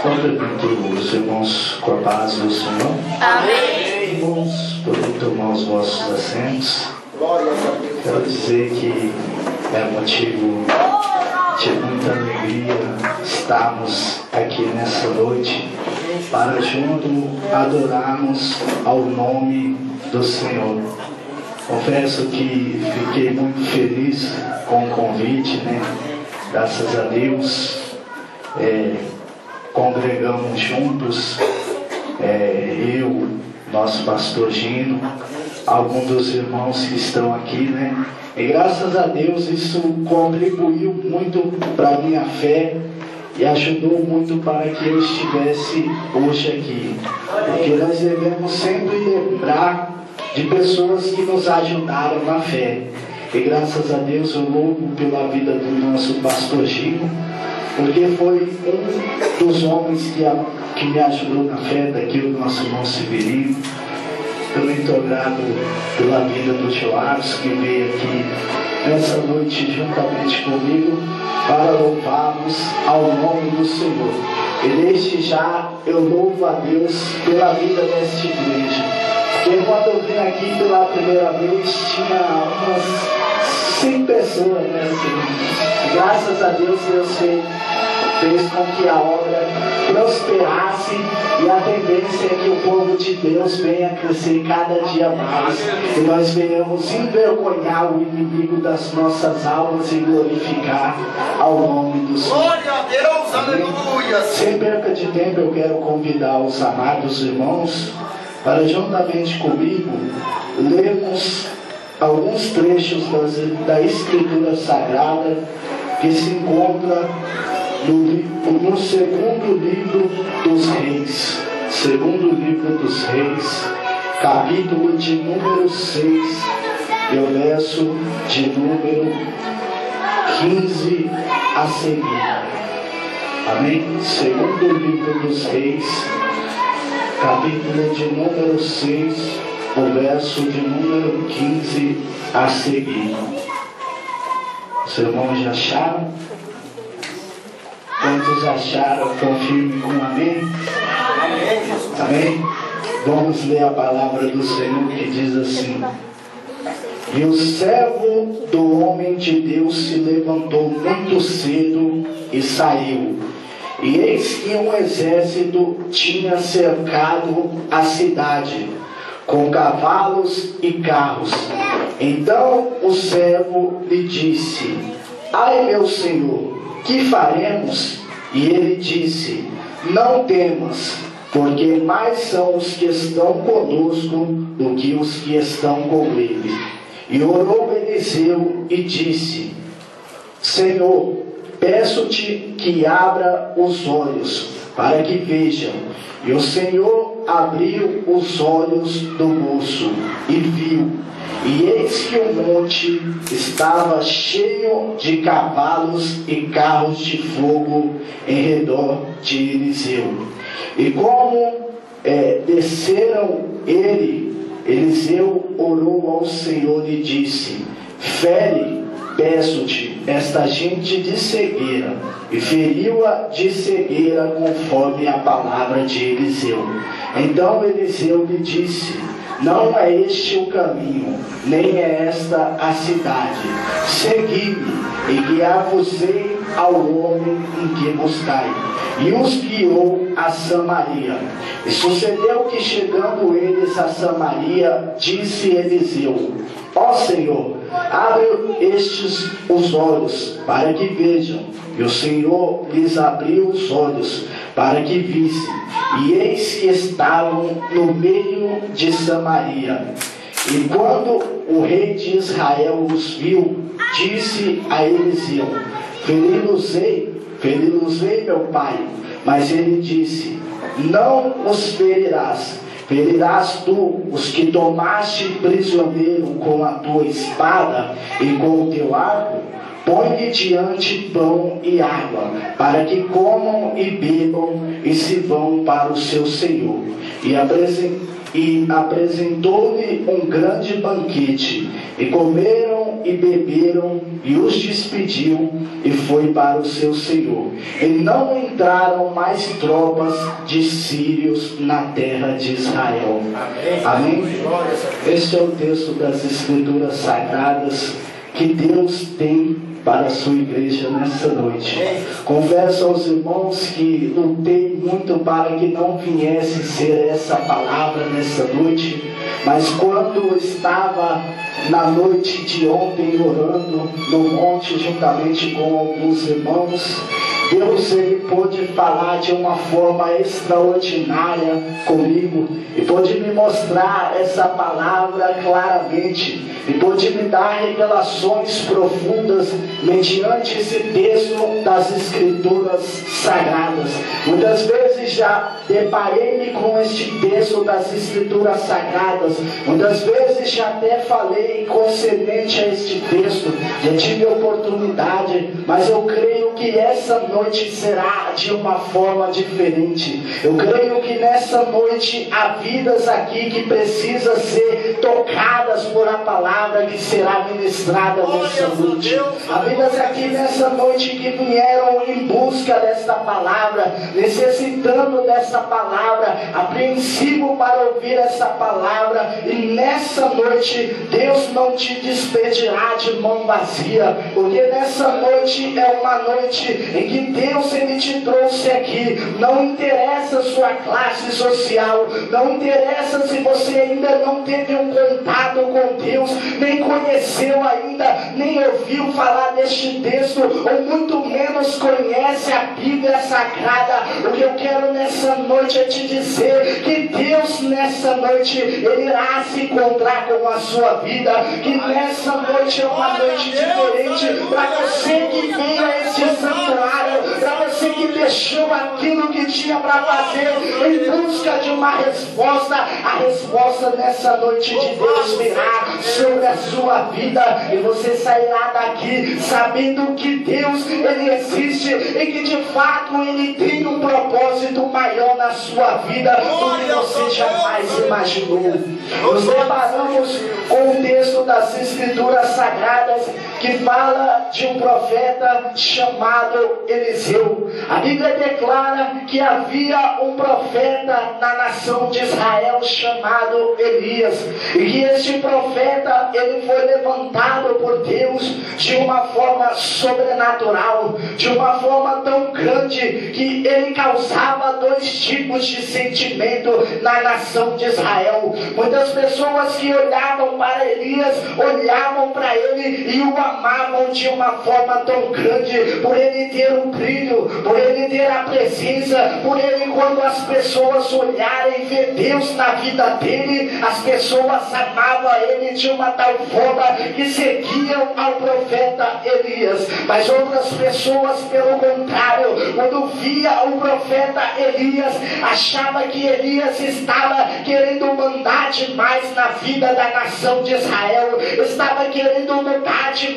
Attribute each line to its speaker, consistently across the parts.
Speaker 1: Cumprimento os irmãos com a paz do Senhor.
Speaker 2: Amém.
Speaker 1: Irmãos, podem tomar os vossos assentos. Quero dizer que é motivo de muita alegria estarmos aqui nessa noite para junto adorarmos ao nome do Senhor. Confesso que fiquei muito feliz com o convite, Graças a Deus, congregamos juntos, eu, nosso pastor Gino, alguns dos irmãos que estão aqui, E graças a Deus isso contribuiu muito para a minha fé e ajudou muito para que eu estivesse hoje aqui. Porque nós devemos sempre lembrar de pessoas que nos ajudaram na fé. E graças a Deus eu louvo pela vida do nosso pastor Gino, porque foi um dos homens que me ajudou na fé, daqui o nosso irmão Severino. Também estou grato pela vida do Joares, que veio aqui nessa noite juntamente comigo para louvarmos ao nome do Senhor. E desde já eu louvo a Deus pela vida desta igreja. Porque quando eu vim aqui pela primeira vez, tinha umas 100 pessoas, Graças a Deus fez com que a obra prosperasse e a tendência é que o povo de Deus venha crescer cada dia mais e nós venhamos envergonhar o inimigo das nossas almas e glorificar ao nome do Senhor.
Speaker 2: Glória a Deus, aleluia!
Speaker 1: Sem perca de tempo, eu quero convidar os amados irmãos para juntamente comigo lermos alguns trechos da Escritura Sagrada que se encontra no segundo livro dos Reis. Segundo livro dos Reis, capítulo de número 6, e o verso de número 15 a seguir. Amém? Segundo livro dos Reis, capítulo de número 6, o verso de número 15 a seguir. Os irmãos já acharam? Quantos acharam? Confirme com amém? Amém? Vamos ler a palavra do Senhor que diz assim: E o servo do homem de Deus se levantou muito cedo e saiu. E eis que um exército tinha cercado a cidade, com cavalos e carros. Então o servo lhe disse: Ai, meu senhor, que faremos? E ele disse: Não temas, porque mais são os que estão conosco do que os que estão com ele. E orou Eliseu e disse: Senhor, peço-te que abra os olhos, para que vejam. E o Senhor abriu os olhos do moço e viu. E eis que o monte estava cheio de cavalos e carros de fogo em redor de Eliseu. E como desceram Eliseu orou ao Senhor e disse: Fere, peço-te, esta gente de cegueira. E feriu-a de cegueira conforme a palavra de Eliseu. Então Eliseu lhe disse: Não é este o caminho, nem é esta a cidade. Segui-me, e guiar-vos-ei ao homem em que buscai. E os guiou a Samaria. E sucedeu que, chegando eles a Samaria, disse Eliseu: Ó Senhor, abre estes os olhos, para que vejam. E o Senhor lhes abriu os olhos, para que vissem. E eis que estavam no meio de Samaria. E quando o rei de Israel os viu, disse a Eliseu: Feri-los-ei, meu pai. Mas ele disse: Não os ferirás. Ferirás tu os que tomaste prisioneiro com a tua espada e com o teu arco? Põe-lhe diante pão e água, para que comam e bebam e se vão para o seu senhor. E apresentou-lhe um grande banquete, e comeram e beberam e os despediu e foi para o seu senhor. E não entraram mais tropas de sírios na terra de Israel. Amém? Este é o texto das Escrituras Sagradas que Deus tem para a sua igreja nessa noite. Confesso aos irmãos que lutei muito para que não viesse ser essa palavra nessa noite, mas quando estava na noite de ontem orando no monte juntamente com alguns irmãos, Deus ele pôde falar de uma forma extraordinária comigo e pôde me mostrar essa palavra claramente e pôde me dar revelações profundas mediante esse texto das Escrituras Sagradas. Muitas vezes já deparei-me com este texto das Escrituras Sagradas, muitas vezes já até falei concernente a este texto, já tive oportunidade, mas eu creio que essa noite será de uma forma diferente. Eu creio que nessa noite há vidas aqui que precisam ser tocadas por a palavra que será ministrada nessa noite. Há vidas aqui nessa noite que vieram em busca desta palavra, necessitando dessa palavra, apreensivo para ouvir essa palavra, e nessa noite Deus não te despedirá de mão vazia, porque nessa noite é uma noite em que Deus ele te trouxe aqui. Não interessa a sua classe social, não interessa se você ainda não teve um contato com Deus, nem conheceu ainda, nem ouviu falar deste texto, ou muito menos conhece a Bíblia Sagrada. O que eu quero nessa noite é te dizer que Deus nessa noite ele irá se encontrar com a sua vida, que nessa noite é uma noite diferente para você que veio a este santuário, para você que deixou aquilo que tinha para fazer em busca de uma resposta. A resposta nessa noite de Deus virá sobre a sua vida, e você sairá daqui sabendo que Deus ele existe e que de fato ele tem um propósito maior na sua vida do que você jamais imaginou. Nos deparamos com o texto das Escrituras Sagradas que fala de um profeta chamado Eliseu. A Bíblia declara que havia um profeta na nação de Israel chamado Elias, e que este profeta ele foi levantado por Deus de uma forma sobrenatural, de uma forma tão grande que ele causava dois tipos de sentimento na nação de Israel. Muitas pessoas que olhavam para Elias, olhavam para ele e o amavam de uma forma tão grande, por ele ter um brilho, por ele ter a presença, por ele, quando as pessoas olharem e ver Deus na vida dele, as pessoas amavam ele de uma tal forma que seguiam ao profeta Elias. Mas outras pessoas, pelo contrário, quando via o profeta Elias, achava que Elias estava querendo mandar demais na vida da nação de Israel, estava querendo mudar demais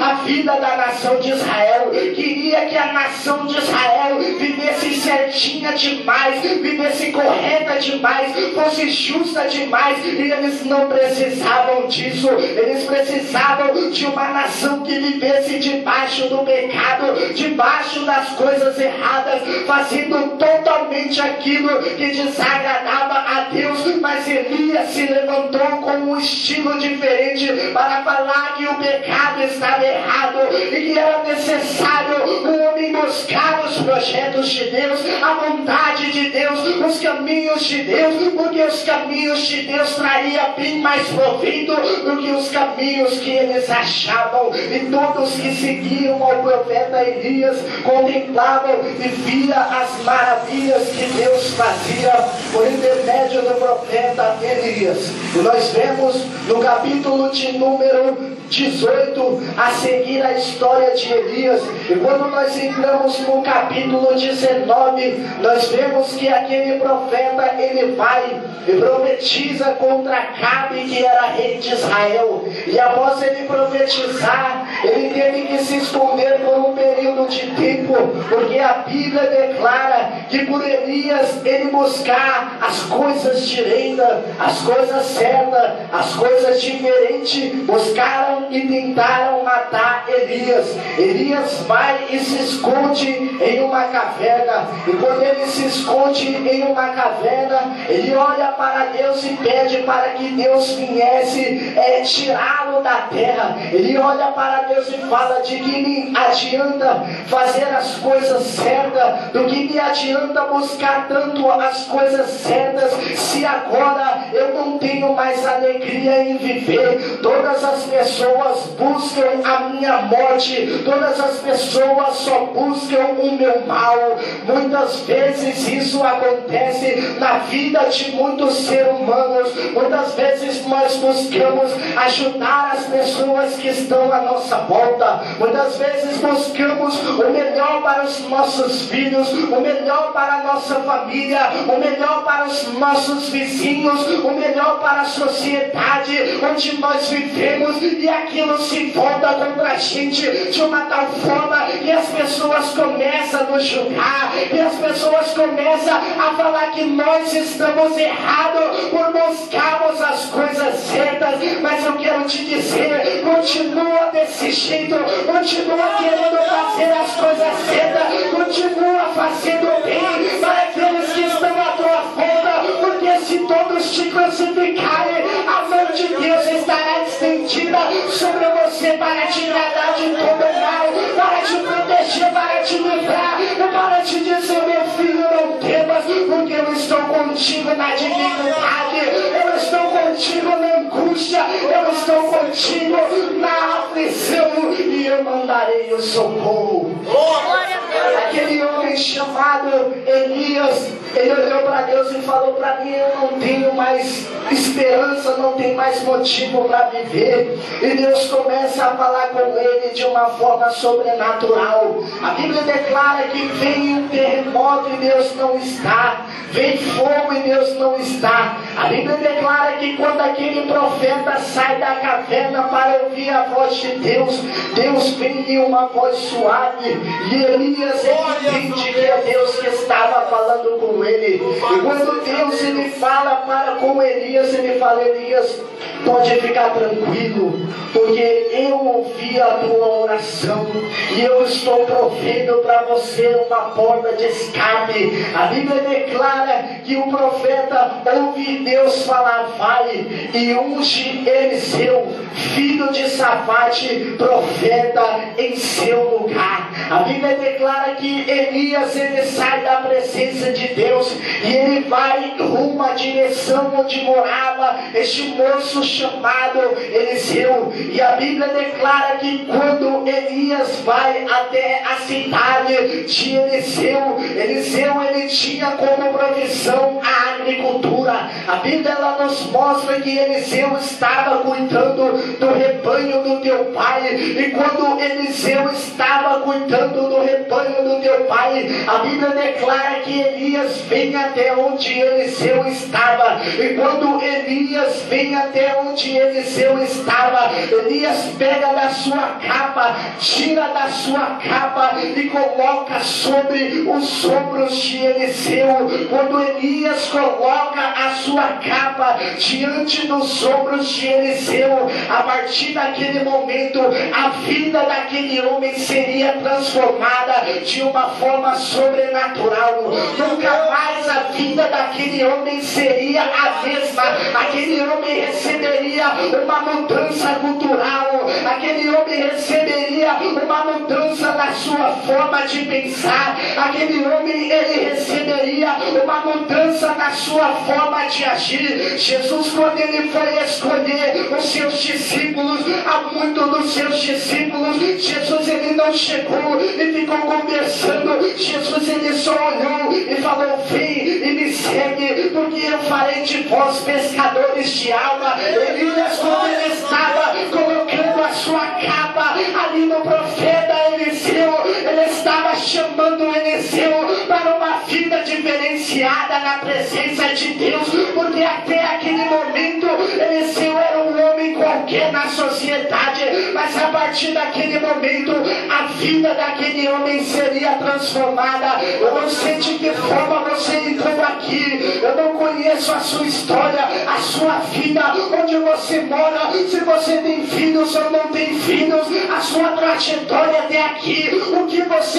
Speaker 1: a vida da nação de Israel, queria que a nação de Israel vivesse certinha demais, vivesse correta demais, fosse justa demais, e eles não precisavam disso. Eles precisavam de uma nação que vivesse debaixo do pecado, debaixo das coisas erradas, fazendo totalmente aquilo que desagradava a Deus. Mas Elias se levantou com um estilo diferente para falar que o pecado estava errado e que era necessário o homem buscar os projetos de Deus, a vontade de Deus, os caminhos de Deus, porque os caminhos de Deus traria bem mais proveito do que os caminhos que eles achavam. E todos que seguiam ao profeta Elias contemplavam e via as maravilhas que Deus fazia por intermédio do profeta Elias. E nós vemos no capítulo de número 18 a seguir a história de Elias, e quando nós entramos no capítulo 19, nós vemos que aquele profeta ele vai e profetiza contra Acabe, que era rei de Israel, e após ele profetizar, ele teve que se esconder por um período período de tempo, porque a Bíblia declara que por Elias ele buscar as coisas direitas, as coisas certas, as coisas diferentes, buscaram e tentaram matar Elias. Elias vai e se esconde em uma caverna, e quando ele se esconde em uma caverna, ele olha para Deus e pede para que Deus viesse tirá-lo da terra. Ele olha para Deus e fala: de que me adianta fazer as coisas certas, do que me adianta buscar tanto as coisas certas, se agora eu não tenho mais alegria em viver. Todas as pessoas buscam a minha morte, todas as pessoas só buscam o meu mal. Muitas vezes isso acontece na vida de muitos seres humanos. Muitas vezes nós buscamos ajudar as pessoas que estão à nossa volta. Muitas vezes buscamos o melhor para os nossos filhos, o melhor para a nossa família, o melhor para os nossos vizinhos, o melhor para a sociedade onde nós vivemos, e aquilo se volta contra a gente de uma tal forma que as pessoas começam a nos julgar, e as pessoas começam a falar que nós estamos errados por buscarmos as coisas certas. Mas eu quero te dizer, continua desse jeito, continua querendo fazer as coisas certas, continua fazendo bem para aqueles que estão à tua volta, porque se todos te crucificarem, a mão de Deus estará estendida sobre você para te guardar de todo mal, para te proteger, para te livrar, e para te dizer: meu filho, não temas, porque eu estou contigo na dificuldade, eu estou contigo na angústia, eu estou contigo na aflição, e eu mandarei o socorro. Aquele homem chamado Elias, ele olhou para Deus e falou para mim: eu não tenho mais esperança, não tenho mais motivo para viver. E Deus começa a falar com ele de uma forma sobrenatural. A Bíblia declara que vem um terremoto e Deus não está, vem fogo e Deus não está. A Bíblia declara que quando aquele profeta sai da caverna para ouvir a voz de Deus, Deus vem em uma voz suave, e Elias entende que é Deus que estava falando com ele. E quando Deus ele fala com Elias, ele fala: Elias, pode ficar tranquilo, porque eu ouvi a tua oração e eu estou provendo para você uma porta de escape. A Bíblia declara que o profeta ouve Deus falar: vai e unge Eliseu, filho de Safate, profeta, em seu lugar. A Bíblia declara que Elias ele sai da presença de Deus e ele vai rumo à direção onde morava este moço chamado Eliseu. E a Bíblia declara que quando Elias vai até a cidade de Eliseu, ele tinha como provisão a agricultura. A Bíblia ela nos mostra que Eliseu estava cuidando do rebanho do teu pai, e quando Eliseu estava cuidando do rebanho do teu pai, a Bíblia declara que Elias vem até onde Eliseu estava, e quando Elias vem até onde Eliseu estava, Elias pega da sua capa, tira da sua capa e coloca sobre os ombros de Eliseu. Quando Elias coloca a sua capa diante dos ombros de Eliseu, a partir daquele momento a vida daquele homem seria transformada de uma forma sobrenatural. Nunca mais a vida daquele homem seria a mesma. Aquele homem receberia uma mudança cultural, aquele homem receberia uma mudança na sua forma de pensar, aquele homem ele receberia uma mudança na sua forma de agir. Jesus, quando ele foi escolher os seus discípulos, a muitos dos seus discípulos, Jesus ele não chegou e ficou conversando. Jesus ele só olhou e falou: vem e me segue, porque eu farei de vós pescadores de alma. Elias, quando ele estava colocando a sua capa ali no profeta Eliseu, ele estava chamando Eliseu para uma vida diferenciada na presença de Deus, porque até aquele momento Eliseu era um homem qualquer na sociedade, mas a partir daquele momento a vida daquele homem seria transformada. Eu não sei de que forma você entrou aqui, eu não conheço a sua história, a sua vida, onde você mora, se você tem filhos ou não tem filhos, a sua trajetória até aqui, o que você